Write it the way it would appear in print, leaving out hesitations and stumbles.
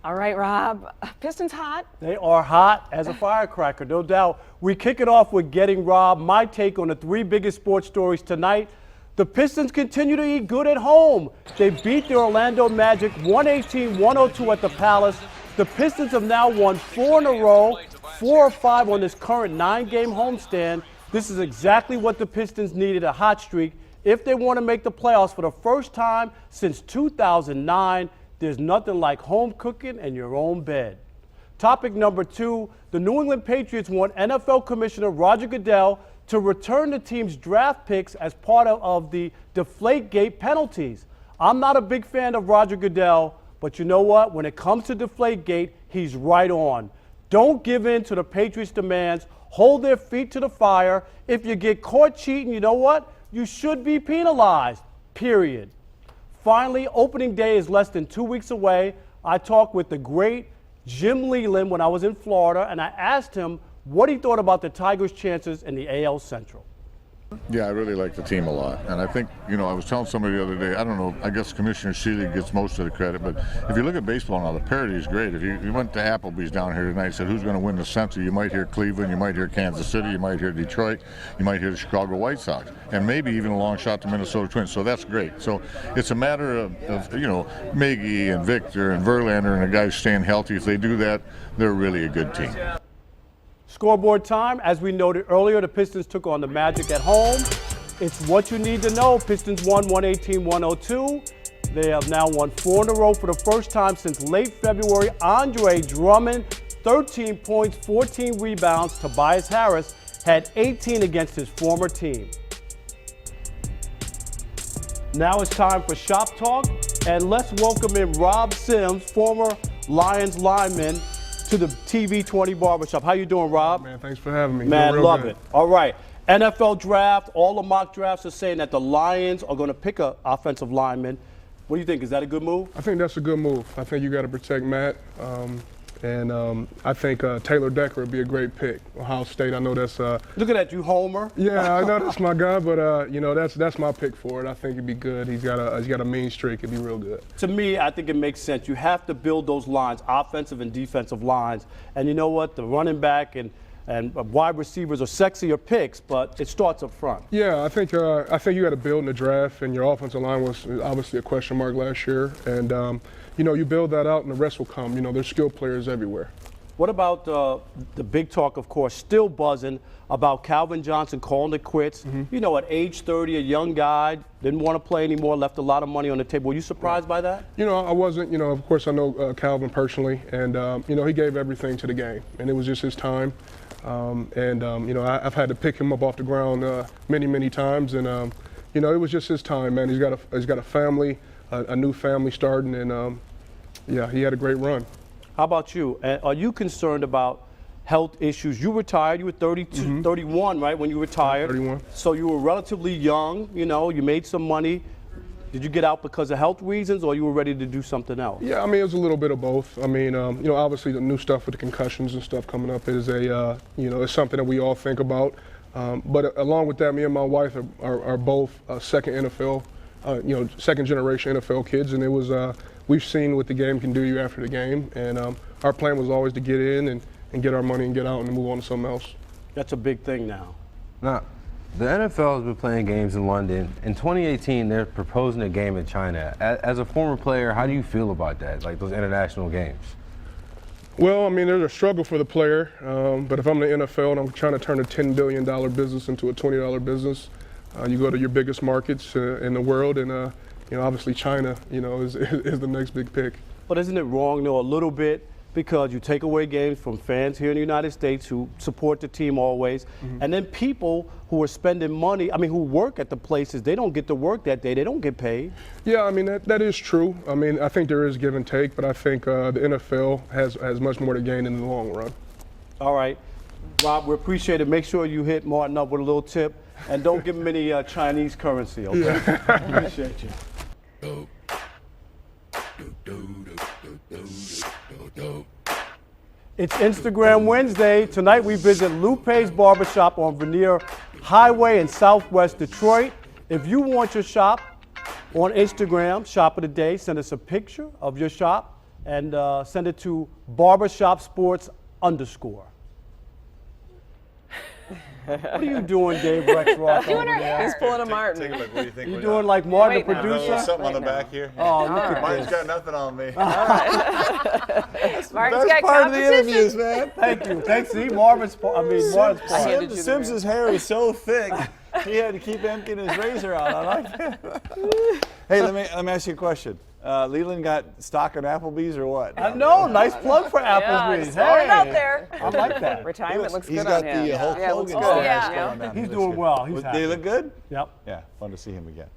All right, Rob. Pistons hot? They are hot as a firecracker, no doubt. We kick it off with Getting Rob. My take on the three biggest sports stories tonight. The Pistons continue to eat good at home. They beat the Orlando Magic 118-102 at the Palace. The Pistons have now won 4 in a row, 4 or 5 on this current 9-game homestand. This is exactly what the Pistons needed, a hot streak. If they want to make the playoffs for the first time since 2009, there's nothing like home cooking and your own bed. Topic number 2, the New England Patriots want NFL Commissioner Roger Goodell to return the team's draft picks as part of the Deflategate penalties. I'm not a big fan of Roger Goodell, but you know what? When it comes to Deflategate, he's right on. Don't give in to the Patriots' demands. Hold their feet to the fire. If you get caught cheating, you know what? You should be penalized, period. Finally, opening day is less than 2 weeks away. I talked with the great Jim Leland when I was in Florida, and I asked him what he thought about the Tigers' chances in the AL Central. Yeah, I really like the team a lot. And I think, I was telling somebody the other day, I don't know, I guess Commissioner Seeley gets most of the credit, but if you look at baseball now, the parity is great. If you went to Applebee's down here tonight and said, who's going to win the Central, you might hear Cleveland, you might hear Kansas City, you might hear Detroit, you might hear the Chicago White Sox, and maybe even a long shot to Minnesota Twins. So that's great. So it's a matter of Miggy and Victor and Verlander and the guys staying healthy. If they do that, they're really a good team. Scoreboard time. As we noted earlier, the Pistons took on the Magic at home. It's what you need to know. Pistons won 118-102. They have now won 4 in a row for the first time since late February. Andre Drummond, 13 points, 14 rebounds. Tobias Harris had 18 against his former team. Now it's time for Shop Talk, and let's welcome in Rob Sims, former Lions lineman, to the TV 20 Barbershop. How you doing, Rob? Man, thanks for having me. Man, love it. All right. NFL draft, all the mock drafts are saying that the Lions are going to pick an offensive lineman. What do you think? Is that a good move? I think that's a good move. I think you got to protect Matt. I think Taylor Decker would be a great pick. Ohio State, I know that's Look at that, you homer. Yeah, I know that's my guy, but that's my pick for it. I think it'd be good. He's got a mean streak. It'd be real good. To me, I think it makes sense. You have to build those lines, offensive and defensive lines. And you know what? The running back and wide receivers are sexier picks, but it starts up front. Yeah, I think you got to build in the draft, and your offensive line was obviously a question mark last year. And you build that out, and the rest will come. There's skilled players everywhere. What about the big talk, of course, still buzzing about Calvin Johnson calling it quits? Mm-hmm. At age 30, a young guy, didn't want to play anymore, left a lot of money on the table. Were you surprised by that? I wasn't. Of course, I know Calvin personally, and, he gave everything to the game, and it was just his time. I've had to pick him up off the ground many, many times, and, it was just his time, man. He's got a family, a new family starting, and, he had a great run. How about you? Are you concerned about health issues? You retired. You were 32, 31, right, when you retired? 31. So you were relatively young. You made some money. Did you get out because of health reasons, or you were ready to do something else? Yeah, it was a little bit of both. Obviously the new stuff with the concussions and stuff coming up is it's something that we all think about. But along with that, me and my wife are both second generation NFL kids, and it was we've seen what the game can do you after the game, and our plan was always to get in and get our money and get out and move on to something else. That's a big thing now. Now, the NFL has been playing games in London. In 2018, they're proposing a game in China. As a former player, how do you feel about that, like those international games? Well, there's a struggle for the player, but if I'm the NFL and I'm trying to turn a $10 billion business into a $20 business, you go to your biggest markets in the world, and obviously China, is the next big pick. But isn't it wrong, though, a little bit, because you take away games from fans here in the United States who support the team always, and then people who are spending money, who work at the places, they don't get to work that day, they don't get paid. Yeah, that is true. I think there is give and take, but I think the NFL has much more to gain in the long run. All right. Rob, we appreciate it. Make sure you hit Martin up with a little tip, and don't give him any Chinese currency, okay? Yeah. Appreciate you. It's Instagram Wednesday. Tonight we visit Lupe's Barbershop on Vernier Highway in Southwest Detroit. If you want your shop on Instagram, Shop of the Day, send us a picture of your shop. and send it to Barbershop Sports _. What are you doing, Dave Rex Ross? over there? He's pulling a Martin. Take a look. What do you think? You we doing got? like Martin, the Wait now. producer? Something on the Wait now. back here. Oh, look at Martin's this. got nothing on me. Martin's Best got part of the competition. interviews, man. Thank you. Thanks. See, Marvin's part. I mean, Marvin's I part. handed you the Sims's hair is so thick, he had to keep emptying his razor out. I like that. Hey, let me ask you a question. Leland got stock at Applebee's or what? I know. Nice plug for Yeah, Applebee's. just throwing it out there. I like that. Retirement looks He's good got on him. the Hulk Yeah, it looks Hogan good. stash Yeah. going down. He's He looks doing good. well. He's Did happy. he look good? Yep. Yeah, fun to see him again.